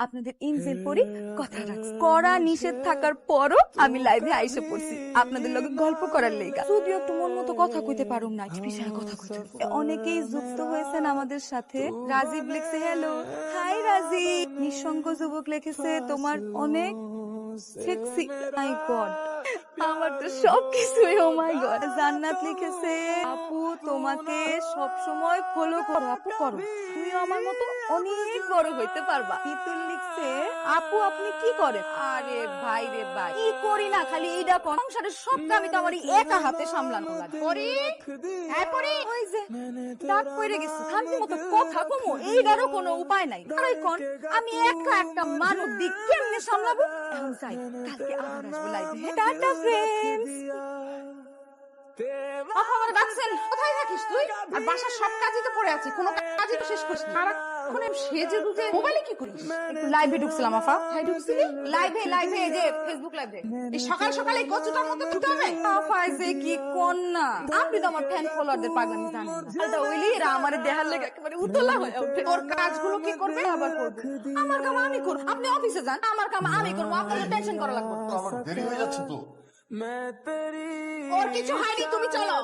আপনাদের এঞ্জেল পরি কথা রাখছি। কড়া নিষেধ থাকার পরও আমি লাইভে আইসা পড়ছি আপনাদের লগে গল্প করার লেগা। যদিও একটু মন মতো কথা কইতে পারুম না, বিষয়ে কথা কইতে। অনেকেই যুক্ত হয়েছেন আমাদের সাথে। রাজীব লিখছে হ্যালো, হাই রাজীব। নিঃসঙ্গ যুবক লিখেছে তোমার অনেক সেক্সি, মাই গড। আমার তো সবকিছুই ও মাই গড। জান্নাত লিখেছে আপু তোমাকে সব সময় ফলো করো, আপু করো, তুমিও আমার মতো অনেক বড় হইতে পারবা। বিতুল লিখছে আপু আপনি কি করেন? আরে ভাই রে ভাই, কি করি না খালি এইটা কোন সংসারের সব কামই তো আমার একা হাতে সামলানো লাগে। পরি হ্যাঁ পরি, ওই যে দাঁত পড়ে গেছে, শান্তি মতো কথা কমো এইটারও কোনো উপায় নাই। আরে কোন আমি একা একটা মানুষ দিক কেমনে সামলাবো? এখন যাই, কালকে আবার আসবো লাইভে। Tata friends. আমার ডাকছেন, কোথায় থাকিস তুই? আর বাসার সব কাজই তো পড়ে আছে, কোনো কাজই তো শেষ করিস না। সারাক্ষণ সেজে গুজে মোবাইলে কি করিস? একটু লাইভে ঢুকছিলাম আফা। হাই ঢুকছিলি? লাইভে লাইভে এই যে ফেসবুক লাইভে। এই সকাল সকালে কচুটার মতো ঢুকতে হবে? আফা যে কি কোন না, আপনি তো আমার ফ্যান ফলোয়ারদের পাগলামি জানেন না। আলটা ওইলি এরা আমারে দেখার লেগে একেবারে উতলা হয়ে ওঠে। তোর কাজগুলো কি করবে? আবার করবে। আমার কাম আমি করব, আপনি অফিসে যান, আমার কাম আমি করব, আপনাদের টেনশন করা লাগবে না। আমার দেরি হয়ে যাচ্ছে তো। ওর কিছু হয়নি, তুমি চলো।